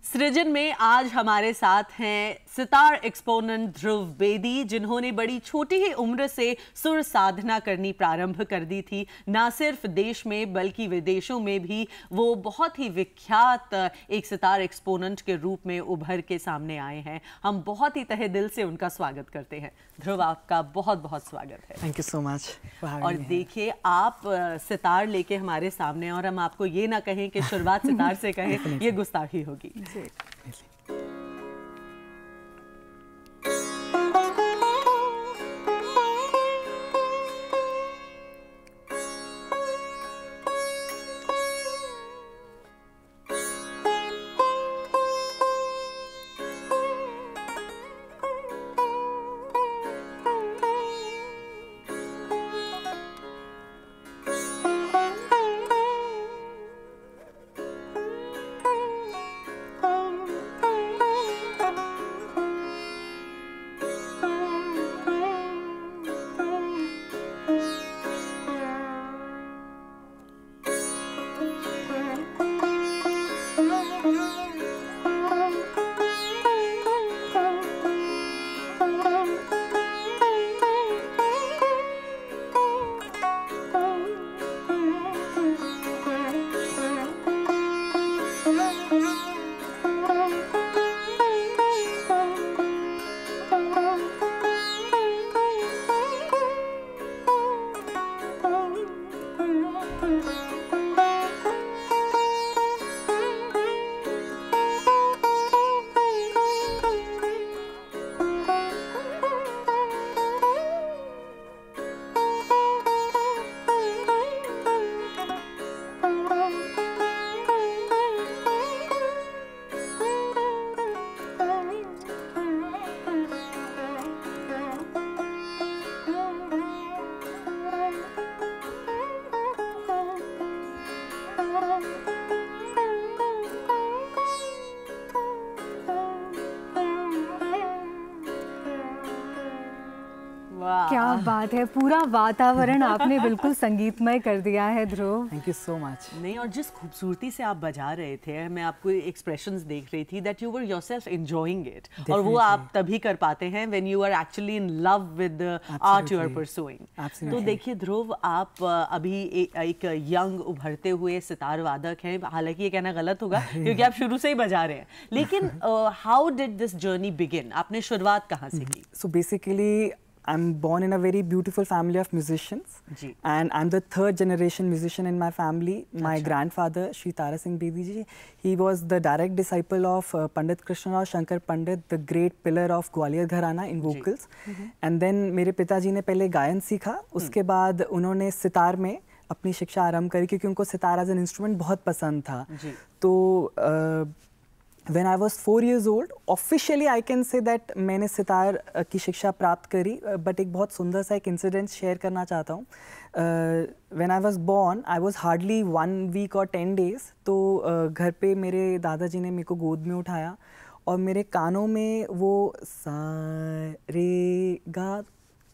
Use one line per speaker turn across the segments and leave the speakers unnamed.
सृजन में आज हमारे साथ हैं सितार एक्सपोनेंट ध्रुव बेदी, जिन्होंने बड़ी छोटी ही उम्र से सुर साधना करनी प्रारंभ कर दी थी। ना सिर्फ देश में बल्कि विदेशों में भी वो बहुत ही विख्यात एक सितार एक्सपोनेंट के रूप में उभर के सामने आए हैं। हम बहुत ही तहे दिल से उनका स्वागत करते हैं। ध्रुव, आपका बहुत बहुत स्वागत है।
Thank you so much.
और देखिए, आप सितार लेके हमारे सामने और हम आपको ये ना कहें कि शुरुआत सितार से कहें, ये गुस्ताखी होगी।
क्या बात है, पूरा वातावरण आपने बिल्कुल संगीतमय कर दिया है Dhruv.
Thank you so much.
नहीं, और जिस खूबसूरती से आप बजा रहे थे, मैं आपको एक्सप्रेशंस देख रही थी that you were yourself enjoying it, और वो आप तभी कर पाते हैं when you are actually in love with the art you are pursuing. तो देखिए ध्रुव, आप अभी एक यंग उभरते हुए सितार वादक हैं। हालांकि ये कहना गलत होगा क्योंकि आप शुरू से ही बजा रहे हैं, लेकिन how did this journey begin? आपने शुरुआत कहाँ से की?
So basically, I'm born in a very beautiful family of musicians, and I'm the third generation musician in my family. My grandfather, Shri Tara Singh Bedi ji, he was the direct disciple of Pandit Krishna Rao Shankar Pandit, the great pillar of Gwalior Gharana in vocals. And then मेरे पिताजी ने पहले गायन सीखा, उसके बाद उन्होंने सितार में अपनी शिक्षा आरंभ करी क्योंकि उनको सितार एज एन इंस्ट्रूमेंट बहुत पसंद था। तो When I was 4 years old, officially I can say that मैंने सितार की शिक्षा प्राप्त करी, but एक बहुत सुंदर सा एक इंसिडेंट शेयर करना चाहता हूँ। When I was born, I was hardly 1 week और 10 days, तो घर पे मेरे दादाजी ने मेरे को गोद में उठाया और मेरे कानों में वो सा रे गा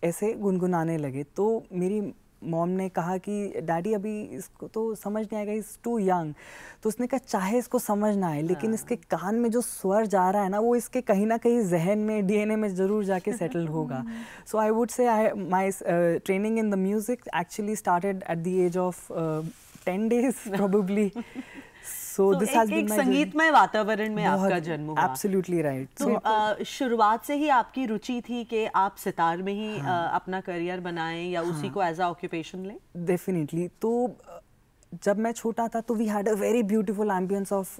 ऐसे गुनगुनाने लगे। तो मेरी मॉम ने कहा कि डैडी अभी इसको तो समझ नहीं आएगा, इज़ टू यंग। तो उसने कहा चाहे इसको समझ ना आए, लेकिन इसके कान में जो स्वर जा रहा है ना, वो इसके कहीं ना कहीं जहन में, डीएनए में ज़रूर जाके सेटल होगा। सो I would say my training in the music actually started at the age of 10 days probably. So this has been my
संगीतमय वातावरण में आपका जन्म हुआ।
Absolutely right.
तो शुरुआत से ही आपकी रुचि थी कि आप सितार में ही अपना करियर बनाएं या उसी को एज अ ऑक्यूपेशन लें?
Definitely. तो जब मैं छोटा था तो we had a very beautiful ambiance of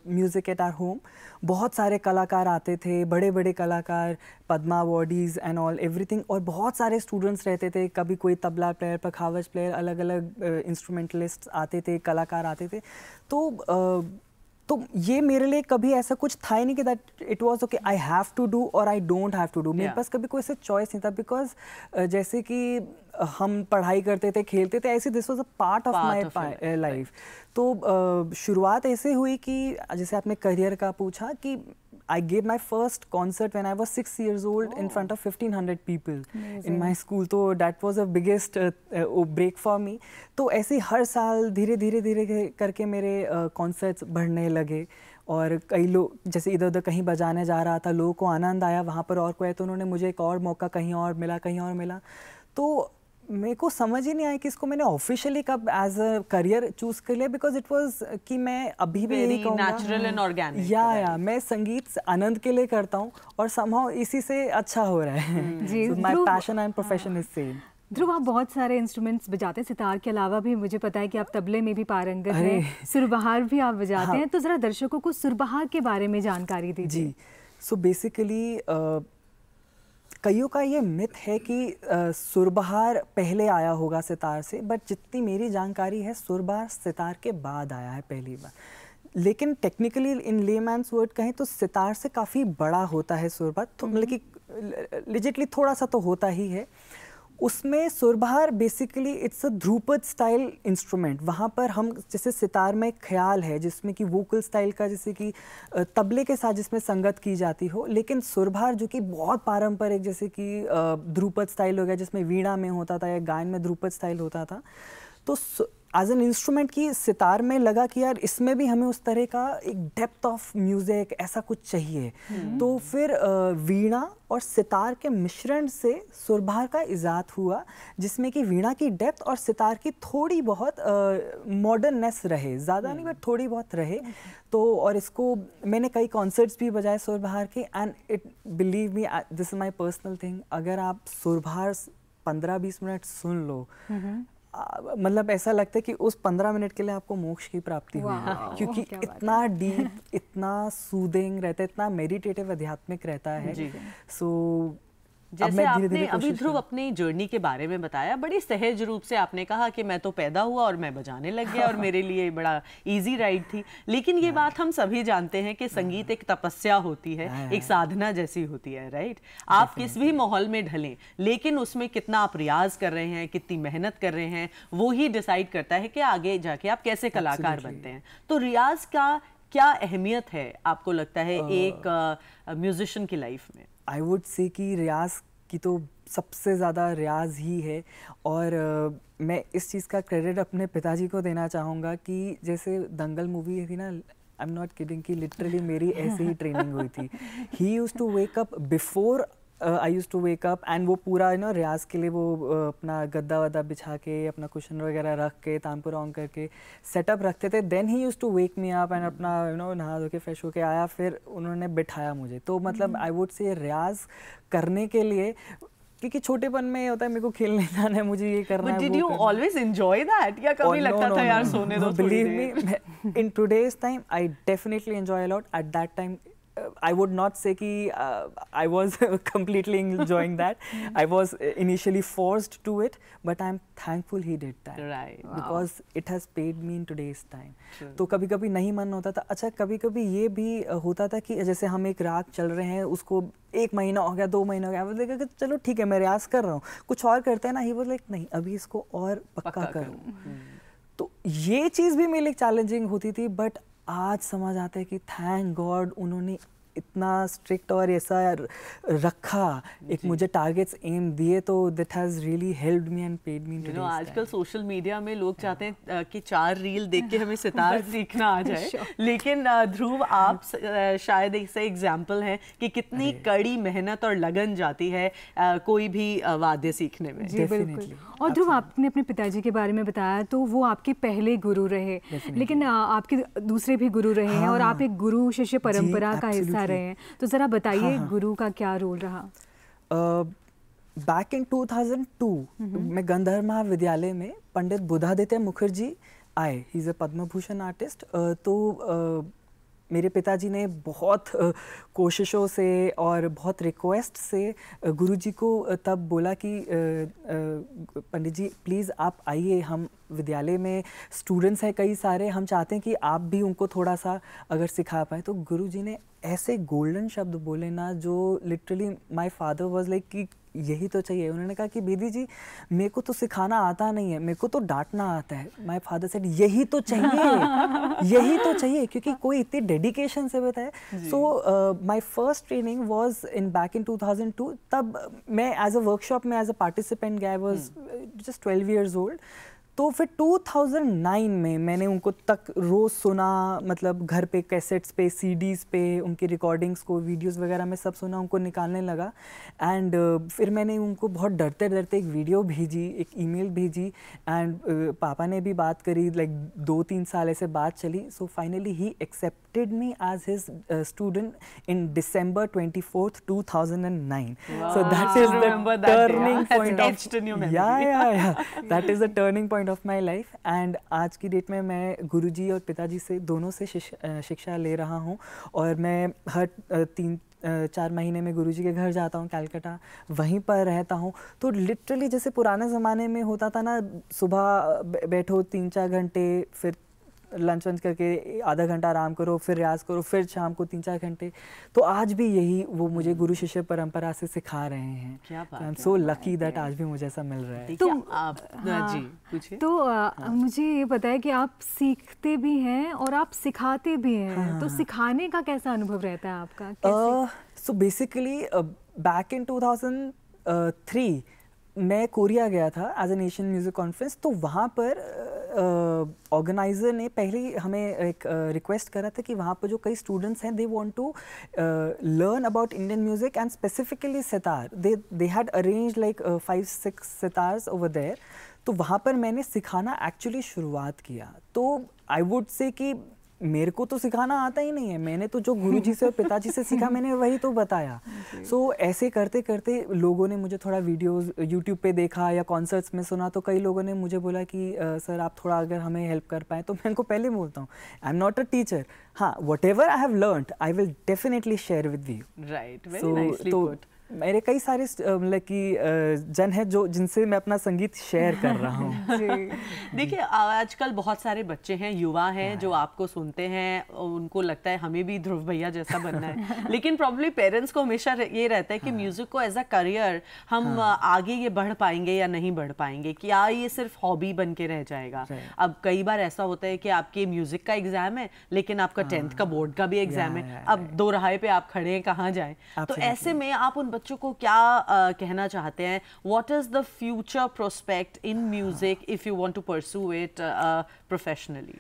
music at our home. बहुत सारे कलाकार आते थे, बड़े बड़े कलाकार, Padma awardees and all everything, और बहुत सारे स्टूडेंट्स रहते थे। कभी कोई तबला प्लेयर, पखावज प्लेयर, अलग अलग इंस्ट्रूमेंटलिस्ट आते थे, कलाकार आते थे। तो ये मेरे लिए कभी ऐसा कुछ था ही नहीं कि that it was okay I have to do और I don't have to do. मेरे पास कभी कोई ऐसा चॉइस नहीं था, बिकॉज जैसे कि हम पढ़ाई करते थे, खेलते थे, ऐसे this was a part of my life. तो शुरुआत ऐसे हुई कि जैसे आपने करियर का पूछा कि I gave my first concert when I was 6 years old in front of 1500 people in my school. तो that was the biggest break for me. तो ऐसे हर साल धीरे धीरे करके मेरे concerts बढ़ने लगे और कई लोग जैसे इधर उधर कहीं बजाने जा रहा था, लोगों को आनंद आया, वहाँ पर और कोई तो उन्होंने मुझे एक और मौका कहीं और मिला तो मेरे को समझ ही नहीं आया कि इसको मैंने ऑफिशियली कब एज अ करियर चूज कर लिया, बिकॉज इट वाज कि मैं अभी भी यही कहूँगा
नेचुरल एंड ऑर्गेनिक
या मैं संगीत आनंद के लिए करता हूँ और समहाउ इसी से अच्छा हो रहा है। जी, my passion and profession is same.
Dhruv, आप बहुत सारे इंस्ट्रूमेंट्स बजाते हैं, सितार के अलावा भी मुझे पता है कि आप तबले में भी पारंगत हैं, सुरबहार भी आप बजाते हैं, तो ज़रा दर्शकों को सुरबहार के बारे में जानकारी दीजिए।
जी, सो बेसिकली कईयों का ये मिथ है कि सुरबहार पहले आया होगा सितार से, बट जितनी मेरी जानकारी है सुरबहार सितार के बाद आया है पहली बार। लेकिन टेक्निकली इन लेमैन्स वर्ड कहें तो सितार से काफ़ी बड़ा होता है सुरबहार, तो मतलब कि लिजिटली थोड़ा सा तो होता ही है। उसमें surbahar basically it's a dhrupad style instrument. वहाँ पर हम जैसे सितार में ख्याल है जिसमें कि वोकल स्टाइल का जैसे कि तबले के साथ जिसमें संगत की जाती हो, लेकिन सुरबहार जो कि बहुत पारंपरिक जैसे कि ध्रुपद स्टाइल हो गया जिसमें वीणा में होता था या गायन में ध्रुपद स्टाइल होता था, तो एज एन इंस्ट्रूमेंट की सितार में लगा कि यार इसमें भी हमें उस तरह का एक डेप्थ ऑफ म्यूजिक ऐसा कुछ चाहिए। तो फिर वीणा और सितार के मिश्रण से सुरबहार का इजाद हुआ, जिसमें कि वीणा की डेप्थ और सितार की थोड़ी बहुत मॉडर्ननेस रहे, ज़्यादा नहीं बट थोड़ी बहुत रहे। तो और इसको मैंने कई कॉन्सर्ट्स भी बजाए सुरबहार के, and it believe me this is my personal thing, अगर आप सुरबहार 15-20 मिनट सुन लो, मतलब ऐसा लगता है कि उस 15 मिनट के लिए आपको मोक्ष की प्राप्ति हुई है, क्योंकि इतना डीप, इतना सूदिंग रहता है, इतना मेडिटेटिव आध्यात्मिक रहता है। सो
जैसे आपने अभी ध्रुव अपनी जर्नी के बारे में बताया, बड़ी सहज रूप से आपने कहा कि मैं तो पैदा हुआ और मैं बजाने लग गया और मेरे लिए बड़ा इजी राइड थी। लेकिन ये बात हम सभी जानते हैं कि संगीत एक तपस्या होती है, एक साधना जैसी होती है, राइट? आप किस भी माहौल में ढलें, लेकिन उसमें कितना आप रियाज कर रहे हैं, कितनी मेहनत कर रहे हैं, वो ही डिसाइड करता है कि आगे जाके आप कैसे कलाकार बनते हैं। तो रियाज का क्या अहमियत है आपको लगता है एक म्यूजिशियन की लाइफ में?
आई वुड से कि रियाज की तो सबसे ज़्यादा रियाज ही है, और मैं इस चीज़ का क्रेडिट अपने पिताजी को देना चाहूँगा कि जैसे दंगल मूवी थी ना, आई एम नॉट किडिंग, कि लिटरली मेरी ऐसे ही ट्रेनिंग हुई थी। He used to wake up before I use to wake up, and वो पूरा रियाज के लिए वो अपना गद्दा वद्दा बिछा के, अपना कुशन वगैरह रख के, तानपुर ऑन करके सेटअप रखते थे। Then he use to wake me up and अपना नहा धो के फ्रेश होके आया, फिर उन्होंने बिठाया मुझे। तो मतलब आई वुड से रियाज करने के लिए, क्योंकि छोटेपन में होता है मेरे को खेलने जाना है, मुझे ये करना है।
Did you always enjoy that? या कभी लगता था यार सोने दो?
Believe me, in today's time, I definitely enjoy a lot. At that time, I would not say कि I was completely enjoying that. I was initially forced to it, but I'm thankful he did that.
Right.
Because it has paid me in today's time. तो कभी-कभी नहीं मन होता था। अच्छा, कभी-कभी ये भी होता था कि जैसे हम एक राग चल रहे हैं, उसको 1 महीना हो गया, 2 महीना हो गया, वो देखा कि चलो ठीक है मैं रियाज कर रहा हूँ, कुछ और करते हैं ना। ही वाज लाइक नहीं, अभी इसको और पक्का करूँ। तो ये चीज़ भी मेरे लिए चैलेंजिंग होती थी, बट आज समझ आता है कि थैंक गॉड उन्होंने इतना स्ट्रिक्ट और ऐसा रखा, एक मुझे टारगेट्स एम दिए, तो that has really helped me and paid me.
You know, आजकल सोशल मीडिया में लोग चाहते हैं कि 4 रील देख के हमें सितार सीखना आ जाए, लेकिन ध्रुव आप शायद ऐसे एग्जाम्पल हैं कि कितनी कड़ी मेहनत और लगन जाती है कोई भी वाद्य सीखने में।
जी बिल्कुल। और ध्रुव, आपने अपने पिताजी के बारे में बताया, तो वो आपके पहले गुरु रहे, लेकिन आपके दूसरे भी गुरु रहे हैं, और आप एक गुरु शिष्य परंपरा का हिस्सा रहे हैं। तो जरा बताइए गुरु का क्या रोल रहा?
बैक इन 2002 मैं गंधर्व महाविद्यालय में पंडित बुधादित्य मुखर्जी आए। He is a Padma Bhushan artist. तो मेरे पिताजी ने बहुत कोशिशों से और बहुत रिक्वेस्ट से गुरुजी को तब बोला कि पंडित जी प्लीज़ आप आइए, हम विद्यालय में स्टूडेंट्स हैं कई सारे, हम चाहते हैं कि आप भी उनको थोड़ा सा अगर सिखा पाएँ। तो गुरुजी ने ऐसे गोल्डन शब्द बोले ना, जो literally my father was like कि यही तो चाहिए। उन्होंने कहा कि बेदी जी मेरे को तो सिखाना आता नहीं है, मेरे को तो डांटना आता है। माय फादर सेड यही तो चाहिए, यही तो चाहिए, क्योंकि कोई इतनी डेडिकेशन से बताए। So my first training was in back in 2002। तब मैं एज अ वर्कशॉप में एज अ पार्टिसिपेंट गया, I was just 12 years old। तो फिर 2009 में मैंने उनको तक रोज़ सुना, मतलब घर पे कैसेट्स पे, सीडीज़ पे उनकी रिकॉर्डिंग्स को, वीडियोस वगैरह में सब सुना, उनको निकालने लगा। एंड फिर मैंने उनको बहुत डरते डरते एक वीडियो भेजी, एक ईमेल भेजी, एंड पापा ने भी बात करी, लाइक 2-3 साल ऐसे बात चली। So finally he accepted me as his student in December 24th, 2009। So that is the turning point that is the turning point of my life। and आज की डेट में मैं गुरुजी और पिताजी से दोनों से शिक्षा ले रहा हूँ, और मैं हर 3-4 महीने में गुरुजी के घर जाता हूँ कलकत्ता, वहीं पर रहता हूँ। तो लिटरली जैसे पुराने ज़माने में होता था ना, सुबह बैठो 3-4 घंटे, फिर लंच वंच करके आधा घंटा आराम करो, फिर रियाज करो, फिर शाम को 3-4 घंटे। तो आज भी यही वो मुझे गुरु शिष्य परंपरा से सिखा रहे हैं।
क्या बात,
I am so lucky that आज भी मुझे ऐसा मिल रहा है।
तो
आप जी पूछिए।
तो मुझे ये पता है कि आप सीखते भी हैं और आप सिखाते भी हैं। तो सिखाने का कैसा अनुभव रहता है आपका?
सो बेसिकली बैक इन 2003 मैं कोरिया गया था as an Asian music conference. तो वहाँ पर ऑर्गेनाइज़र ने पहले ही हमें एक रिक्वेस्ट करा था कि वहाँ पर जो कई स्टूडेंट्स हैं, they want to learn about Indian music and specifically sitar. They had arrange like 5-6 sitars over there. तो वहाँ पर मैंने सिखाना एक्चुअली शुरुआत किया। तो आई वुड से कि मेरे को तो सिखाना आता ही नहीं है, मैंने तो जो गुरुजी से और पिताजी से सीखा मैंने वही तो बताया। सो ऐसे करते करते लोगों ने मुझे थोड़ा वीडियोस यूट्यूब पे देखा या कॉन्सर्ट्स में सुना, तो कई लोगों ने मुझे बोला कि सर आप थोड़ा अगर हमें हेल्प कर पाएँ। तो मैं उनको पहले बोलता हूँ I am not a teacher, हाँ whatever I have learned I will definitely share with you.
Right, very nicely put.
मेरे कई सारे मतलब कि जन है जो जिनसे मैं अपना संगीत शेयर कर रहा हूँ।
देखिए आजकल बहुत सारे बच्चे हैं, युवा हैं जो आपको सुनते हैं, उनको लगता है हमें भी ध्रुव भैया जैसा बनना है। लेकिन प्रॉब्लली पेरेंट्स को हमेशा ये रहता है कि म्यूजिक को एज अ करियर हम आगे ये बढ़ पाएंगे या नहीं बढ़ पाएंगे, क्या ये सिर्फ हॉबी बन के रह जाएगा। अब कई बार ऐसा होता है कि आपके म्यूजिक का एग्जाम है लेकिन आपका 10th का बोर्ड का भी एग्जाम है, अब दो राहे पे आप खड़े हैं, कहाँ जाएं। तो ऐसे में आप उन बच्चों को क्या कहना चाहते हैं? What is the future prospect in music if you want to pursue it professionally?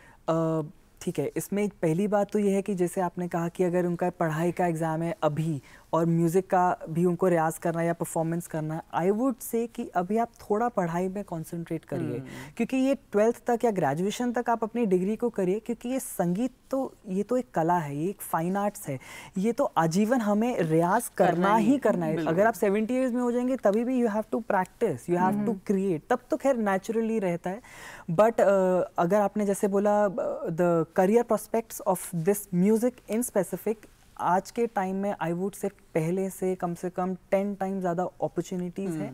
ठीक है, इसमें पहली बात तो ये है कि जैसे आपने कहा कि अगर उनका पढ़ाई का एग्ज़ाम है अभी और म्यूज़िक का भी उनको रियाज करना या परफॉर्मेंस करना, आई वुड से कि अभी आप थोड़ा पढ़ाई में कंसंट्रेट करिए, क्योंकि ये 12th तक या ग्रेजुएशन तक आप अपनी डिग्री को करिए, क्योंकि ये संगीत तो ये तो एक कला है, ये एक फाइन आर्ट्स है, ये तो आजीवन हमें रियाज करना ही करना है। अगर आप 70 ईयर्स में हो जाएंगे तभी भी you have to practice, you have to create, तब तो खैर नेचुरली रहता है। बट अगर आपने जैसे बोला the career prospects of this music in specific, आज के टाइम में आई वुड से पहले से कम 10 टाइम ज़्यादा अपॉर्चुनिटीज़ हैं।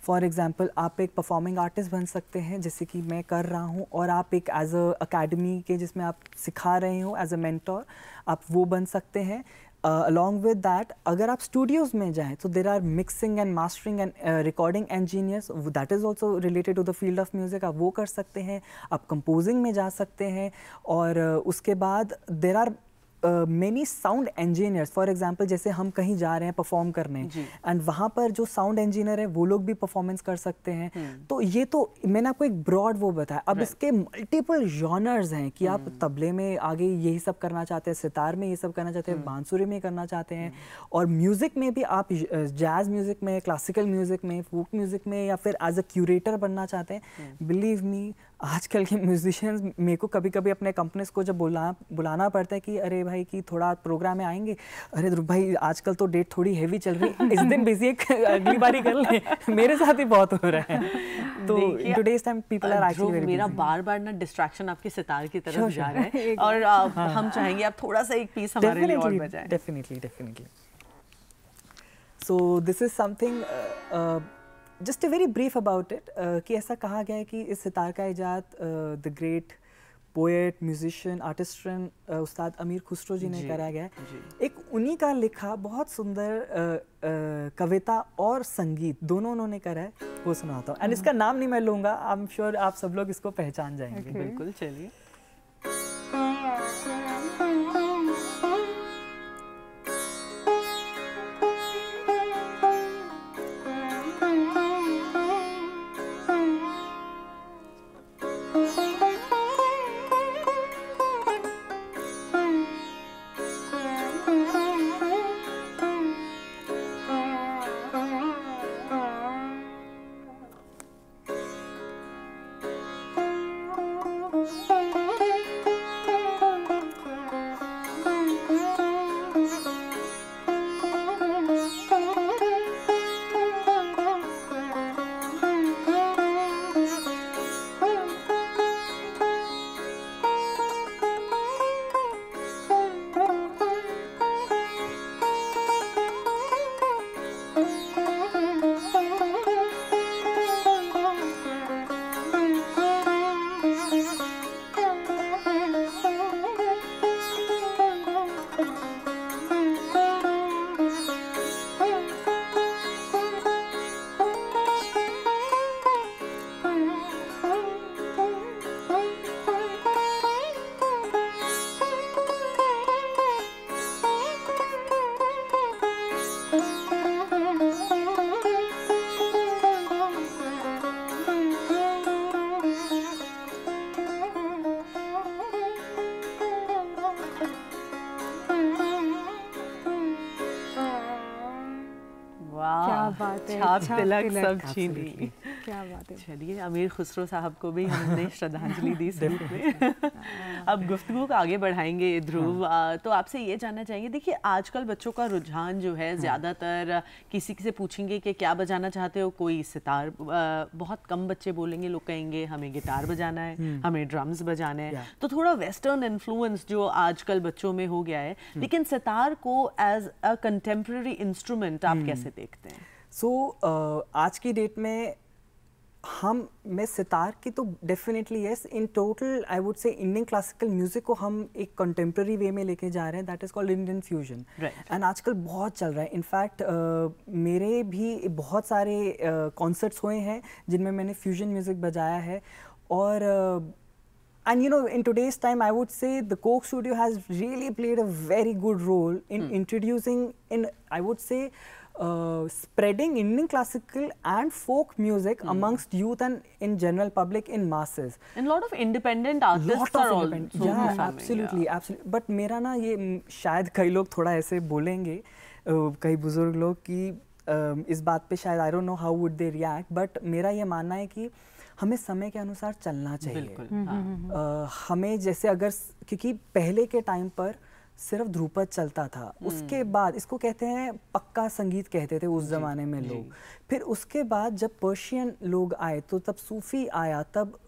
फॉर एग्जांपल आप एक परफॉर्मिंग आर्टिस्ट बन सकते हैं, जैसे कि मैं कर रहा हूँ, और आप एक एज अ अकेडमी के जिसमें आप सिखा रहे हो एज अ मेंटोर, आप वो बन सकते हैं। अलॉन्ग विद दैट अगर आप स्टूडियोज़ में जाएँ तो there are mixing and mastering and recording engineers, that is also related to the field of music, आप वो कर सकते हैं। आप कंपोजिंग में जा सकते हैं, और उसके बाद there are many sound engineers. For example जैसे हम कहीं जा रहे हैं परफॉर्म करने एंड वहाँ पर जो साउंड इंजीनियर है वो लोग भी परफॉर्मेंस कर सकते हैं। तो ये तो मैंने आपको एक ब्रॉड वो बताया। अब इसके मल्टीपल जॉनर्स हैं कि आप तबले में आगे यही सब करना चाहते हैं, सितार में ये सब करना चाहते हैं, बांसुरी में करना चाहते हैं, और म्यूज़िक में भी आप जैज़ म्यूज़िक में, क्लासिकल म्यूज़िक में, फोक म्यूज़िक में, या फिर एज अ क्यूरेटर बनना चाहते हैं। बिलीव मी आजकल के म्यूजिशियंस, मेरे को कभी कभी अपने कंपनीज को जब बुलाना पड़ता है कि अरे भाई कि थोड़ा प्रोग्राम में आएंगे, अरे ध्रुव भाई आजकल तो डेट थोड़ी हैवी चल रही है, इस दिन बिजी है, अगली बारी कर ले। मेरे साथ ही बहुत हो रहा है। तो in today's time people are actually very busy.
मेरा बार-बार ना डिस्ट्रैक्शन आपके सितार की तरफ जा रहा है, और हम चाहेंगे आप थोड़ा सा एक पीस हमारे लिए और बजाएं।
Definitely. So this is something just very brief about it, कि ऐसा कहा गया है कि इस सितार का इजाद द ग्रेट पोएट, म्यूजिशियन, आर्टिस्ट्रन उस्ताद अमीर खुसरो जी ने करा गया है। एक उन्हीं का लिखा बहुत सुंदर कविता और संगीत दोनों उन्होंने करा है, वो सुनाता हूँ। एंड इसका नाम नहीं मैं लूँगा, आई एम श्योर आप सब लोग इसको पहचान जाएंगे।
बिल्कुल, चलिए। छाप तिलक सब छीनी।
क्या बात है।
चलिए, अमीर खुसरो साहब को भी हमने श्रद्धांजलि दी इस रूप में। अब गुफ्तगू को आगे बढ़ाएंगे ध्रुव। तो आपसे ये जानना चाहेंगे, देखिए आजकल बच्चों का रुझान जो है ज़्यादातर किसी से पूछेंगे कि क्या बजाना चाहते हो, कोई सितार, बहुत कम बच्चे बोलेंगे, लोग कहेंगे हमें गिटार बजाना है, हमें ड्रम्स बजाना है। तो थोड़ा वेस्टर्न इन्फ्लुएंस जो आजकल बच्चों में हो गया है, लेकिन सितार को एज अ कंटेम्प्रेरी इंस्ट्रूमेंट आप कैसे देखते हैं?
आज की डेट में मैं सितार की तो definitely yes, in total I would से इंडियन क्लासिकल म्यूजिक को हम एक कंटेम्प्रेरी वे में लेके जा रहे हैं, that is called Indian fusion. And आजकल बहुत चल रहा है। इनफैक्ट मेरे भी बहुत सारे कॉन्सर्ट्स हुए हैं जिनमें मैंने फ्यूजन म्यूजिक बजाया है। और and you know, in today's time, I would say the Coke Studio has really played a very good role in introducing, in I would say, spreading Indian classical and folk music amongst youth and in general public, in masses.
And a lot of independent artists are also
yeah, absolutely, absolutely. But मेरा ना ये शायद कई लोग थोड़ा ऐसे बोलेंगे, कई बुजुर्ग लोग कि इस बात पे शायद I don't know how would they react, but मेरा ये मानना है कि हमें समय के अनुसार चलना चाहिए। हमें जैसे अगर, क्योंकि पहले के टाइम पर सिर्फ ध्रुपद चलता था, उसके बाद इसको कहते हैं पक्का संगीत कहते थे उस जमाने में लोग। फिर उसके बाद जब पर्शियन लोग आए तो तब सूफी आया, तब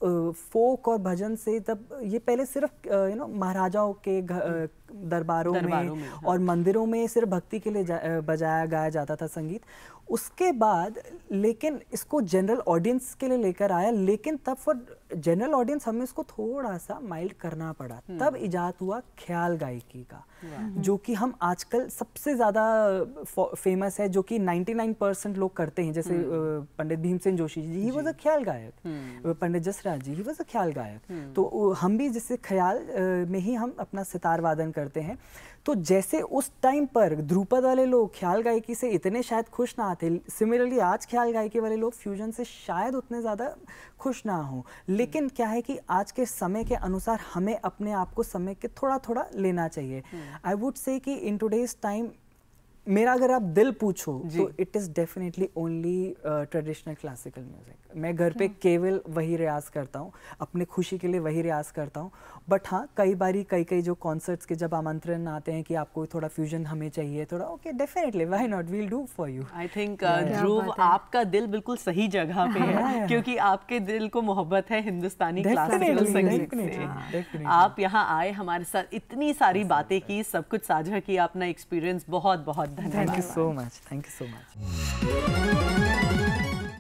फोक और भजन से, तब ये पहले सिर्फ महाराजाओं के दरबारों में और मंदिरों में सिर्फ भक्ति के लिए बजाया गाया जाता था संगीत। उसके बाद लेकिन इसको जनरल ऑडियंस के लिए लेकर आया, लेकिन तब फॉर जनरल ऑडियंस हमें इसको थोड़ा सा माइल्ड करना पड़ा। तब इजाद हुआ ख्याल गायकी का, जो कि हम आजकल सबसे ज़्यादा फेमस है, जो कि 99% लोग करते हैं। जैसे Pandit Bhimsen Joshi ji, he was a ख्याल गायक। पंडित जसराज जी, ही वॉज अ ख्याल गायक। तो हम भी जैसे ख्याल में ही हम अपना सितार वादन करते हैं। तो जैसे उस टाइम पर ध्रुपद वाले लोग ख्याल गायकी से इतने शायद खुश ना थे, सिमिलरली आज ख्याल गायकी वाले लोग फ्यूजन से शायद उतने ज़्यादा खुश ना हो। लेकिन क्या है कि आज के समय के अनुसार हमें अपने आप को समय के थोड़ा थोड़ा लेना चाहिए। आई वुड से कि इन टुडेज टाइम मेरा अगर आप दिल पूछो तो it is definitely only traditional classical music. मैं घर पे केवल वही रियाज करता हूँ, अपने खुशी के लिए वही रियाज करता हूँ। बट हाँ, कई बारी कई जो कॉन्सर्ट्स के जब आमंत्रण आते हैं कि आपको थोड़ा फ्यूजन हमें चाहिए थोड़ा, okay definitely, why not, we'll do for you.
I think Dhruv, आपका दिल बिल्कुल सही जगह पे है, क्योंकि आपके दिल को मोहब्बत है हिंदुस्तानी क्लासिकल संगीत से। आप यहाँ आए, हमारे साथ इतनी सारी बातें की, सब कुछ साझा किया, अपना एक्सपीरियंस, बहुत बहुत धन्यवाद।
Thank you so much. Thank you so much.